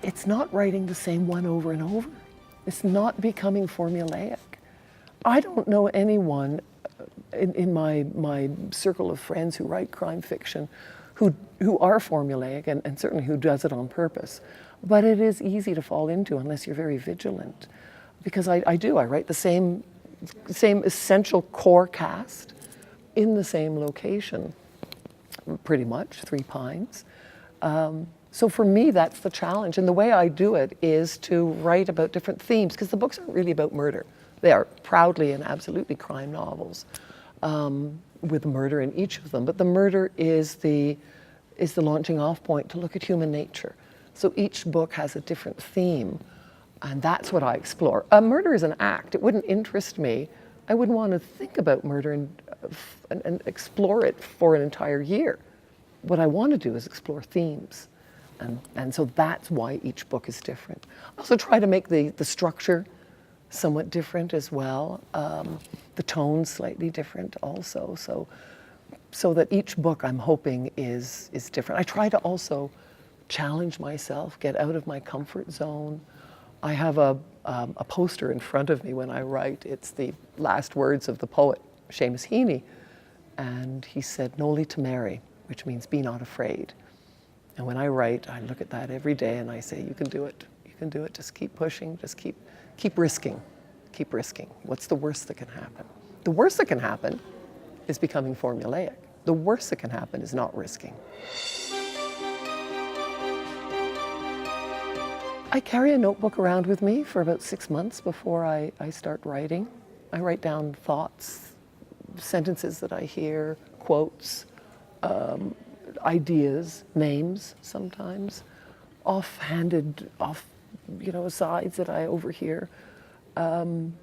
it's not writing the same one over and over. It's not becoming formulaic. I don't know anyone in my circle of friends who write crime fiction who are formulaic and certainly who does it on purpose. But it is easy to fall into unless you're very vigilant. Because I write the same essential core cast in the same location, pretty much, 3 Pines. So for me, that's the challenge. And the way I do it is to write about different themes, because the books aren't really about murder. They are proudly and absolutely crime novels, with murder in each of them. But the murder is the launching off point to look at human nature. So each book has a different theme, and that's what I explore. Murder is an act. It wouldn't interest me. I wouldn't want to think about murder and explore it for an entire year. What I want to do is explore themes. And so that's why each book is different. I also try to make the structure somewhat different as well. The tone slightly different also. So that each book, I'm hoping, is different. I try to also challenge myself, get out of my comfort zone. I have a poster in front of me when I write. It's the last words of the poet Seamus Heaney. And he said, "Noli timere," which means be not afraid. And when I write, I look at that every day and I say, you can do it. You can do it. Just keep pushing. Just keep risking. Keep risking. What's the worst that can happen? The worst that can happen is becoming formulaic. The worst that can happen is not risking. I carry a notebook around with me for about 6 months before I start writing. I write down thoughts, sentences that I hear, quotes, ideas, names sometimes, offhanded, asides that I overhear. And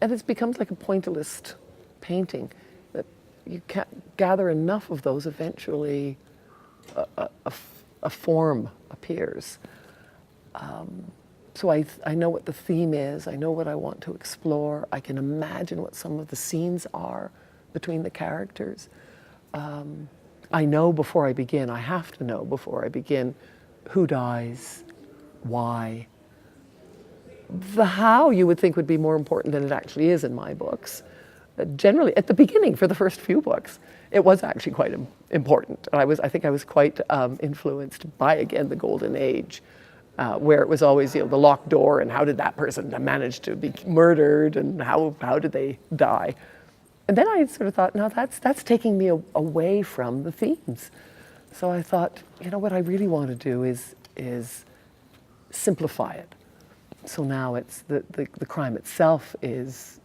it becomes like a pointillist painting, that you can't gather enough of those, eventually a form appears. So I know what the theme is, I know what I want to explore, I can imagine what some of the scenes are between the characters. I know before I begin, I have to know before I begin, who dies, why. The how you would think would be more important than it actually is in my books. Generally, at the beginning, for the first few books, it was actually quite important. I think I was quite influenced by, again, the Golden Age, where it was always, the locked door, and how did that person manage to be murdered, and how did they die? And then I sort of thought, no, that's taking me away from the themes. So I thought, what I really want to do is simplify it. So now it's the crime itself is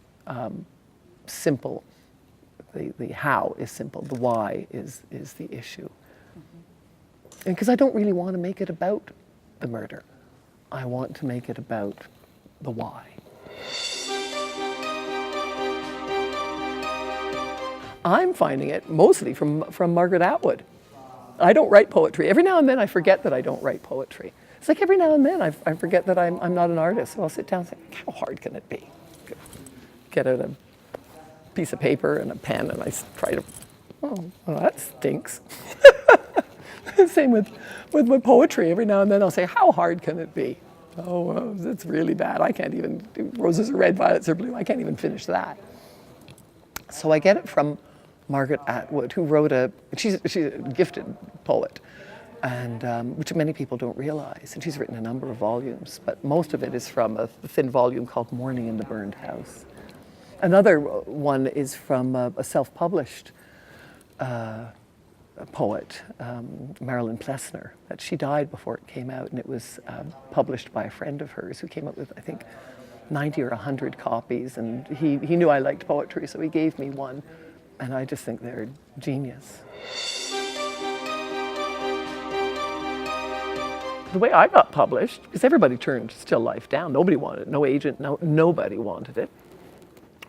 simple. The how is simple. The why is the issue. Mm-hmm. And because I don't really want to make it about the murder. I want to make it about the why. I'm finding it mostly from Margaret Atwood. I don't write poetry. Every now and then I forget that I don't write poetry. It's like every now and then I forget that I'm not an artist. So I'll sit down and say, how hard can it be? Get out a piece of paper and a pen and I try to, well, that stinks. Same with my poetry. Every now and then I'll say, how hard can it be? Oh, it's really bad. I can't even do roses are red, violets are blue. I can't even finish that. So I get it from Margaret Atwood, who wrote she's a gifted poet, and which many people don't realize. And she's written a number of volumes, but most of it is from a thin volume called Morning in the Burned House. Another one is from a self-published poet, Marilyn Plessner, that she died before it came out, and it was published by a friend of hers who came up with, I think, 90 or 100 copies, and he knew I liked poetry, so he gave me one, and I just think they're genius. The way I got published, because everybody turned Still Life down, nobody wanted it, no agent, nobody wanted it,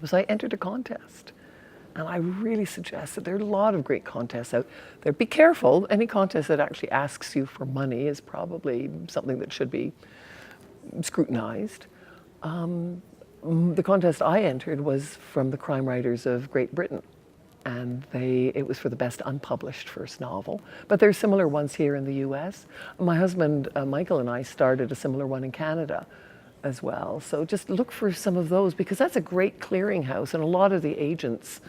was I entered a contest. And I really suggest that there are a lot of great contests out there. Be careful, any contest that actually asks you for money is probably something that should be scrutinized. The contest I entered was from the crime writers of Great Britain. and it was for the best unpublished first novel. But there's similar ones here in the US. My husband, Michael, and I started a similar one in Canada as well. So just look for some of those, because that's a great clearinghouse, and a lot of the agents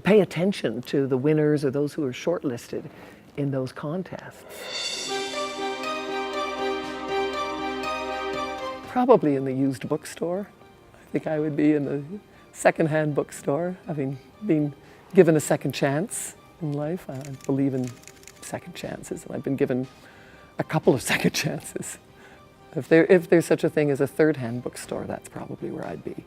pay attention to the winners or those who are shortlisted in those contests. Probably in the used bookstore. I think I would be in the secondhand bookstore, having been given a second chance in life. I believe in second chances, and I've been given a couple of second chances. If there's such a thing as a third-hand bookstore, that's probably where I'd be.